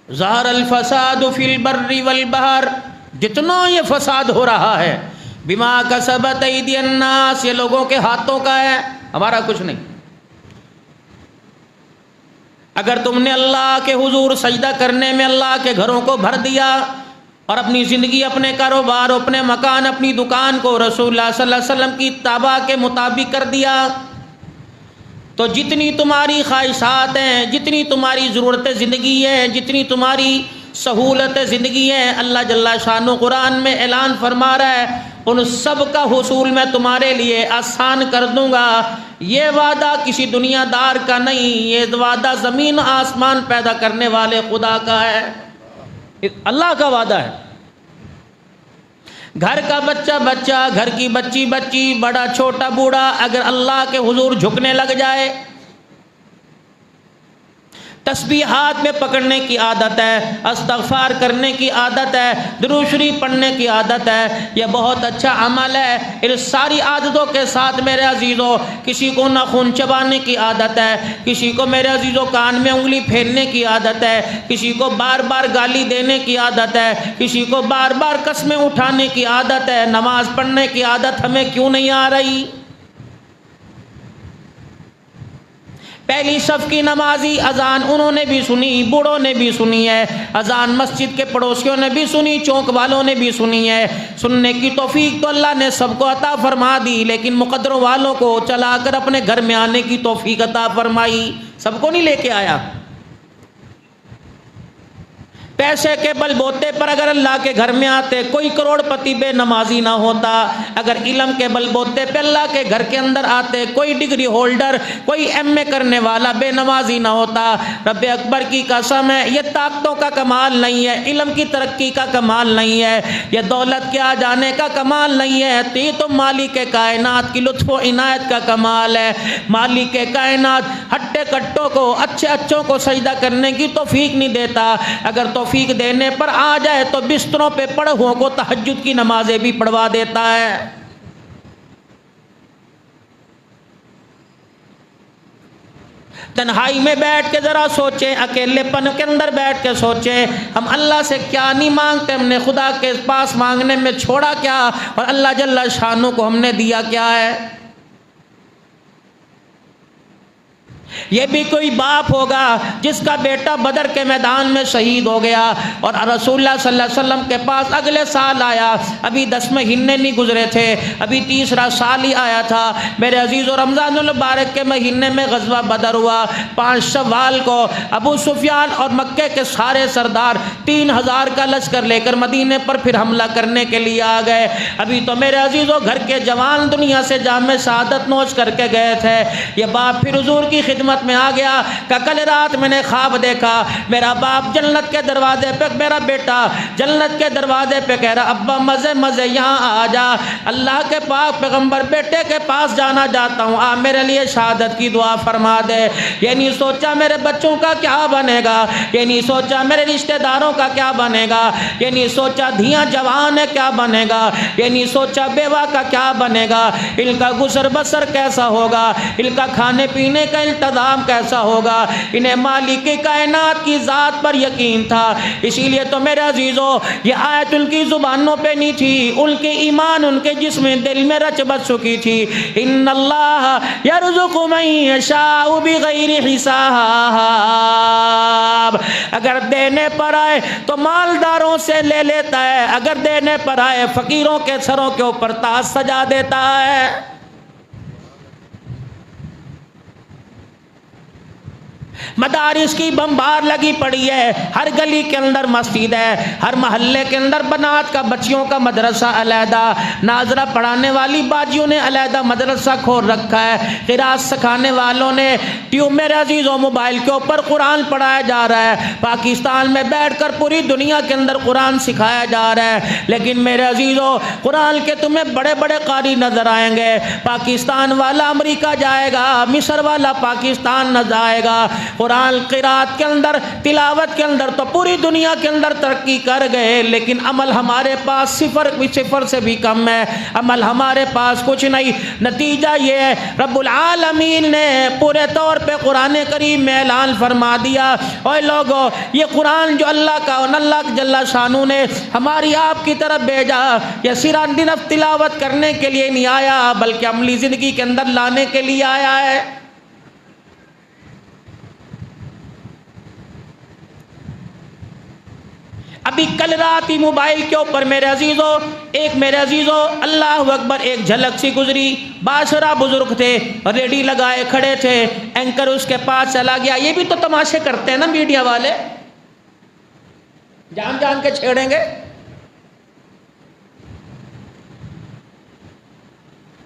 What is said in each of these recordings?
ظہر الفساد فی البر والبحر، جتنا یہ فساد ہو رہا ہے بما کسبت ایدی الناس، یہ لوگوں کے ہاتھوں کا ہے، ہمارا کچھ نہیں۔ اگر تم نے اللہ کے حضور سجدہ کرنے میں اللہ کے گھروں کو بھر دیا اور اپنی زندگی، اپنے کاروبار، اپنے مکان، اپنی دکان کو رسول اللہ صلی اللہ علیہ وسلم کی اتباع کے مطابق کر دیا، تو جتنی تمہاری خواہشات ہیں، جتنی تمہاری ضرورت زندگی ہے، جتنی تمہاری سہولت زندگی ہے، اللہ جل شانہ قرآن میں اعلان فرما رہا ہے ان سب کا حصول میں تمہارے لیے آسان کر دوں گا۔ یہ وعدہ کسی دنیا دار کا نہیں، یہ وعدہ زمین آسمان پیدا کرنے والے خدا کا ہے، اللہ کا وعدہ ہے۔ گھر کا بچہ، گھر کی بچی، بڑا چھوٹا بوڑھا اگر اللہ کے حضور جھکنے لگ جائے، تسبیحات میں پکڑنے کی عادت ہے، استغفار کرنے کی عادت ہے، درود شریف پڑھنے کی عادت ہے، یہ بہت اچھا عمل ہے۔ ان ساری عادتوں کے ساتھ میرے عزیزوں، کسی کو ناخن چبانے کی عادت ہے، کسی کو میرے عزیزوں کان میں انگلی پھیرنے کی عادت ہے، کسی کو بار بار گالی دینے کی عادت ہے، کسی کو بار بار قسمیں اٹھانے کی عادت ہے۔ نماز پڑھنے کی عادت ہمیں کیوں نہیں آ رہی؟ پہلی صف کی نمازی اذان انہوں نے بھی سنی، بوڑھوں نے بھی سنی ہے، اذان مسجد کے پڑوسیوں نے بھی سنی، چوک والوں نے بھی سنی ہے۔ سننے کی توفیق تو اللہ نے سب کو عطا فرما دی، لیکن مقدروں والوں کو چلا کر اپنے گھر میں آنے کی توفیق عطا فرمائی، سب کو نہیں لے کے آیا۔ پیسے کے بل بوتے پر اگر اللہ کے گھر میں آتے کوئی کروڑ پتی بے نمازی نہ ہوتا، اگر علم کے بل بوتے پہ اللہ کے گھر کے اندر آتے کوئی ڈگری ہولڈر، کوئی ایم اے کرنے والا بے نمازی نہ ہوتا۔ رب اکبر کی قسم ہے، یہ طاقتوں کا کمال نہیں ہے، علم کی ترقی کا کمال نہیں ہے، یہ دولت کے آ جانے کا کمال نہیں ہے، تو مالک کائنات کی لطف و عنایت کا کمال ہے۔ مالک کائنات ہٹے کٹوں کو، اچھے اچھوں کو سجدہ کرنے کی توفیق نہیں دیتا، اگر توفیق دینے پر آ جائے تو بستروں پہ پڑے ہوں کو تہجد کی نمازیں بھی پڑھوا دیتا ہے۔ تنہائی میں بیٹھ کے ذرا سوچیں، اکیلے پن کے اندر بیٹھ کے سوچیں، ہم اللہ سے کیا نہیں مانگتے، ہم نے خدا کے پاس مانگنے میں چھوڑا کیا، اور اللہ جل شانہ کو ہم نے دیا کیا ہے۔ یہ بھی کوئی باپ ہوگا جس کا بیٹا بدر کے میدان میں شہید ہو گیا اور رسول اللہ صلی اللہ علیہ وسلم کے پاس اگلے سال آیا، ابھی 10 مہینے نہیں گزرے تھے، ابھی تیسرا سال ہی آیا تھا۔ میرے عزیز و رمضان المبارک کے مہینے میں غزوہ بدر ہوا، 5 شوال کو ابو سفیان اور مکے کے سارے سردار 3000 کا لشکر لے کر مدینے پر پھر حملہ کرنے کے لیے آ گئے۔ ابھی تو میرے عزیزوں گھر کے جوان دنیا سے جام شہادت نوش کر کے گئے تھے، یہ باپ پھر حضور کی خدمت میں آ گیا کہ کل رات میں نے خواب دیکھا، میرا باپ جنت کے دروازے پہ، میرا بیٹا جنت کے دروازے پہ کہہ رہا ابا مزے مزے یہاں آ جا، اللہ کے پاک پیغمبر بیٹے کے پاس جانا چاہتا ہوں، آ میرے لیے شہادت کی دعا فرما دے۔ یہ نہیں سوچا میرے بچوں کا کیا بنے گا، یہ نہیں سوچا میرے رشتہ داروں کا کیا بنے گا، یہ نہیں سوچا دھیاں جوان ہے کیا بنے گا، یہ نہیں سوچا بیوہ کا کیا بنے گا، ان کا گزر بسر کیسا ہوگا، ان کا کھانے پینے کا انتظام کیسا ہوگا۔ انہیں مالک کائنات کی ذات پر یقین تھا، اسی لیے تو میرے عزیزوں یہ آیت ان کی زبانوں پہ نہیں تھی، ان کے ایمان ان کے جسم دل میں رچ بس چکی تھی۔ ان اللہ یرزق من یشاء بغیر حساب، اگر دینے پر آئے تو مالداروں سے لے لیتا ہے، اگر دینے پر آئے فقیروں کے سروں کے اوپر تاج سجا دیتا ہے۔ مدارس کی بمبار لگی پڑی ہے، ہر گلی کے اندر مسجد ہے، ہر محلے کے اندر بنات کا بچیوں کا مدرسہ علیحدہ، ناظرہ پڑھانے والی باجیوں نے علیحدہ مدرسہ کھول رکھا ہے، قرات سکھانے والوں نے ٹیوب میرے عزیزوں موبائل کے اوپر قرآن پڑھایا جا رہا ہے، پاکستان میں بیٹھ کر پوری دنیا کے اندر قرآن سکھایا جا رہا ہے۔ لیکن میرے عزیزوں قرآن کے تمہیں بڑے بڑے قاری نظر آئیں گے، پاکستان والا امریکہ جائے گا، مصر والا پاکستان نہ جائے گا، قرآن قرات کے اندر تلاوت کے اندر تو پوری دنیا کے اندر ترقی کر گئے، لیکن عمل ہمارے پاس صفر سے بھی کم ہے، عمل ہمارے پاس کچھ نہیں۔ نتیجہ یہ ہے رب العالمین نے پورے طور پہ قرآن کریم میں اعلان فرما دیا، اوے لوگو یہ قرآن جو اللہ کا اللہ جل شانہ نے ہماری آپ کی طرف بھیجا، یہ صرف تلاوت کرنے کے لیے نہیں آیا بلکہ عملی زندگی کے اندر لانے کے لیے آیا ہے۔ ابھی کل رات ہی موبائل کے اوپر میرے عزیزو اللہ اکبر ایک جھلک سی گزری، باشرہ بزرگ تھے، ریڈی لگائے کھڑے تھے، اینکر اس کے پاس چلا گیا۔ یہ بھی تو تماشے کرتے ہیں نا میڈیا والے، جان جان کے چھیڑیں گے۔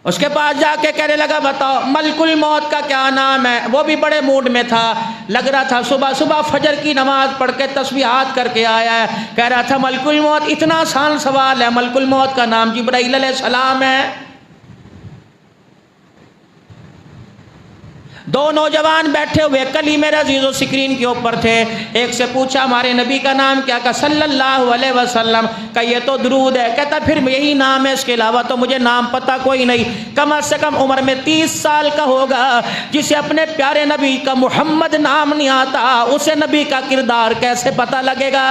اس کے پاس جا کے کہنے لگا بتاؤ ملک الموت کا کیا نام ہے؟ وہ بھی بڑے موڈ میں تھا، لگ رہا تھا صبح فجر کی نماز پڑھ کے تسبیحات کر کے آیا ہے، کہہ رہا تھا ملک الموت اتنا آسان سوال ہے، ملک الموت کا نام جبرائیل علیہ السلام ہے۔ دو نوجوان بیٹھے ہوئے کل ہی میرے عزیزو سکرین کے اوپر تھے، ایک سے پوچھا ہمارے نبی کا نام کیا؟ کہا صلی اللہ علیہ وسلم۔ کہا یہ تو درود ہے۔ کہتا پھر یہی نام ہے، اس کے علاوہ تو مجھے نام پتہ کوئی نہیں۔ کم از کم عمر میں 30 سال کا ہوگا، جسے اپنے پیارے نبی کا محمد نام نہیں آتا، اسے نبی کا کردار کیسے پتہ لگے گا؟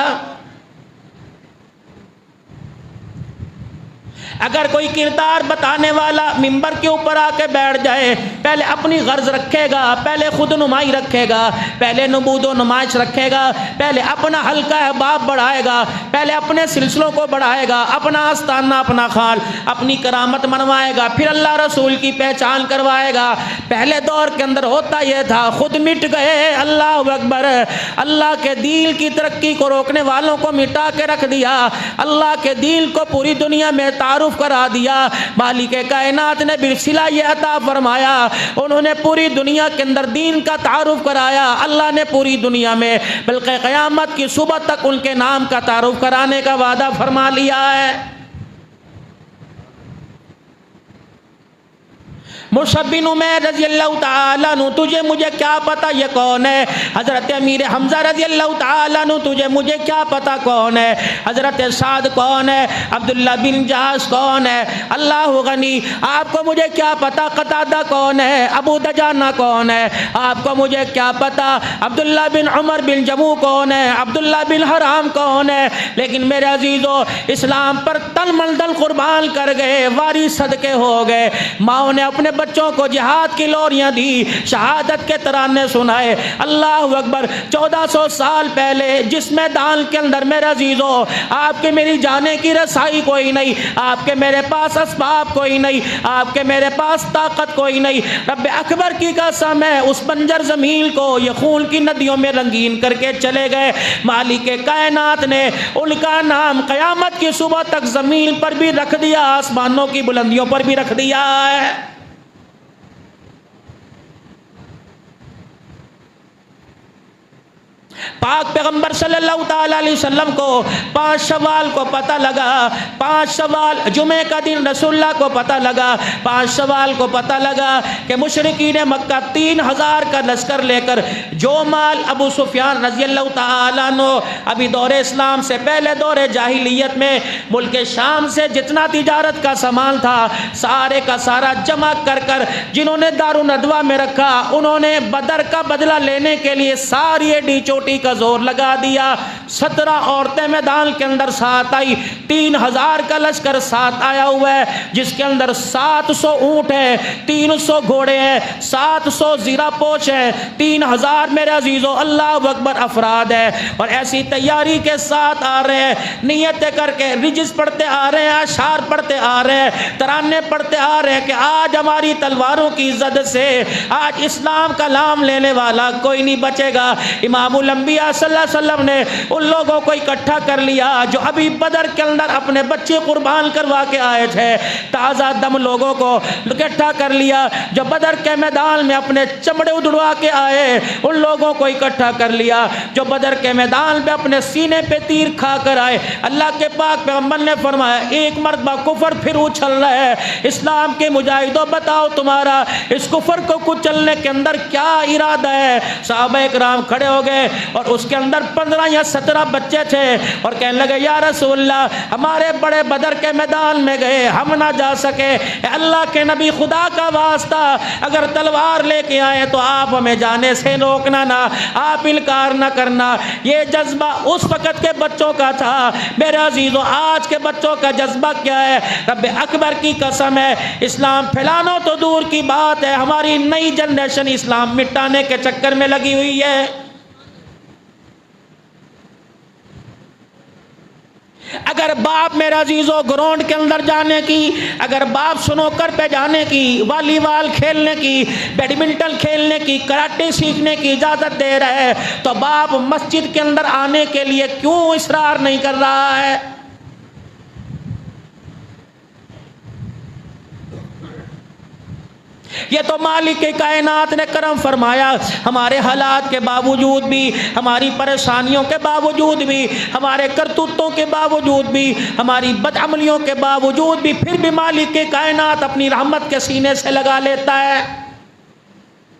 اگر کوئی کردار بتانے والا ممبر کے اوپر آ کے بیٹھ جائے، پہلے اپنی غرض رکھے گا، پہلے خود نمائی رکھے گا، پہلے نمود و نمائش رکھے گا، پہلے اپنا حلقہ احباب بڑھائے گا، پہلے اپنے سلسلوں کو بڑھائے گا، اپنا آستانہ اپنا خال اپنی کرامت منوائے گا، پھر اللہ رسول کی پہچان کروائے گا۔ پہلے دور کے اندر ہوتا یہ تھا، خود مٹ گئے، اللہ اکبر، اللہ کے دین کی ترقی کو روکنے والوں کو مٹا کے رکھ دیا، اللہ کے دین کو پوری دنیا میں تعارف کرا دیا۔ مالک کائنات نے بالصلہ یہ عطا فرمایا، انہوں نے پوری دنیا کے اندر دین کا تعارف کرایا، اللہ نے پوری دنیا میں بلکہ قیامت کی صبح تک ان کے نام کا تعارف کرانے کا وعدہ فرما لیا ہے۔ مصعب بن عمیر رضی اللہ تعالیٰ عنہ، تجھے مجھے کیا پتا یہ کون ہے؟ حضرت امیر حمزہ رضی اللہ تعالیٰ عنہ، تجھے مجھے کیا پتا کون ہے؟ حضرت سعد کون ہے؟ عبداللہ بن جہاز کون ہے؟ اللہ غنی، آپ کو مجھے کیا پتا قتادہ کون ہے؟ ابو دجانہ کون ہے؟ آپ کو مجھے کیا پتا عبداللہ بن عمر بن جموع کون ہے؟ عبداللہ بن حرام کون ہے؟ لیکن میرے عزیزو اسلام پر تن من دل قربان کر گئے، واری صدقے ہو گئے، ماؤں نے اپنے بچوں کو جہاد کی لوریاں دی، شہادت کے ترانے سنائے۔ اللہ اکبر، 1400 سال پہلے جس میدان کے اندر میرے عزیزو آپ کے میری جانے کی رسائی کوئی نہیں، آپ کے میرے پاس اسباب کوئی نہیں، آپ کے میرے پاس طاقت کوئی نہیں، رب اکبر کی قسم ہے اس بنجر زمین کو یہ خون کی ندیوں میں رنگین کر کے چلے گئے۔ مالک کائنات نے ان کا نام قیامت کی صبح تک زمین پر بھی رکھ دیا، آسمانوں کی بلندیوں پر بھی رکھ دیا ہے۔ پاک پیغمبر صلی اللہ تعالیٰ علیہ وسلم کو 5 شوال کو پتہ لگا، 5 شوال جمعہ کا دن رسول اللہ کو پتہ لگا، 5 شوال کو پتہ لگا کہ مشرکین مکہ 3000 کا لشکر لے کر جو مال ابو سفیان رضی اللہ تعالیٰ عنہ ابھی دور اسلام سے پہلے دور جاہلیت میں ملک شام سے جتنا تجارت کا سامان تھا سارے کا سارا جمع کر کر جنہوں نے دارالندوہ میں رکھا، انہوں نے بدر کا بدلہ لینے کے لیے ساری ایڈی چوٹی کا زور لگا دیا۔ 17 عورتیں میدان کے اندر ساتھ آئی، 3000 کا لشکر ساتھ آیا ہوا ہے، جس کے اندر 700 اونٹ ہے، 300 گھوڑے ہیں، 700 زیرہ پوش ہے، 3000 میرے عزیزو اللہ اکبر افراد ہے، اور ایسی تیاری کے ساتھ آ رہے ہیں، نیتیں کر کے رجز پڑھتے آ رہے ہیں، اشعار پڑھتے آ رہے ہیں، ترانے پڑھتے آ رہے ہیں کہ آج ہماری تلواروں کی عزت سے آج اسلام کا نام لینے والا کوئی نہیں بچے گا۔ امام انبیاء صلی اللہ علیہ وسلم نے ان لوگوں کو اکٹھا کر لیا جو ابھی بدر کے اندر اپنے بچے قربان کروا کے آئے تھے، تازہ دم لوگوں کو اکٹھا کر لیا، جو بدر کے میدان میں اپنے چمڑے اڑوا کے آئے ان لوگوں کو اکٹھا کر لیا، جو بدر کے میدان میں اپنے سینے پہ تیر کھا کر آئے۔ اللہ کے پاک پیغمبر نے فرمایا ایک مرتبہ کفر پھر اچھل رہا ہے، اسلام کے مجاہدوں بتاؤ تمہارا اس کفر کو کچلنے کے اندر کیا ارادہ ہے؟ صحابہ کرام کھڑے ہو گئے اور اس کے اندر 15 یا 17 بچے تھے اور کہنے لگے یا رسول اللہ ہمارے بڑے بدر کے میدان میں گئے ہم نہ جا سکے، اے اللہ کے نبی خدا کا واسطہ اگر تلوار لے کے آئے تو آپ ہمیں جانے سے روکنا نہ، آپ انکار نہ کرنا۔ یہ جذبہ اس وقت کے بچوں کا تھا۔ میرے عزیزو آج کے بچوں کا جذبہ کیا ہے؟ رب اکبر کی قسم ہے اسلام پھیلانا تو دور کی بات ہے، ہماری نئی جنریشن اسلام مٹانے کے چکر میں لگی ہوئی ہے۔ اگر باپ میرے عزیزو گراؤنڈ کے اندر جانے کی، اگر باپ سنوکر پہ جانے کی، والی بال کھیلنے کی، بیڈمنٹن کھیلنے کی، کراٹے سیکھنے کی اجازت دے رہا ہے تو باپ مسجد کے اندر آنے کے لیے کیوں اصرار نہیں کر رہا ہے؟ یہ تو مالک کائنات نے کرم فرمایا، ہمارے حالات کے باوجود بھی، ہماری پریشانیوں کے باوجود بھی، ہمارے کرتوتوں کے باوجود بھی، ہماری بدعملیوں کے باوجود بھی، پھر بھی مالک کائنات اپنی رحمت کے سینے سے لگا لیتا ہے۔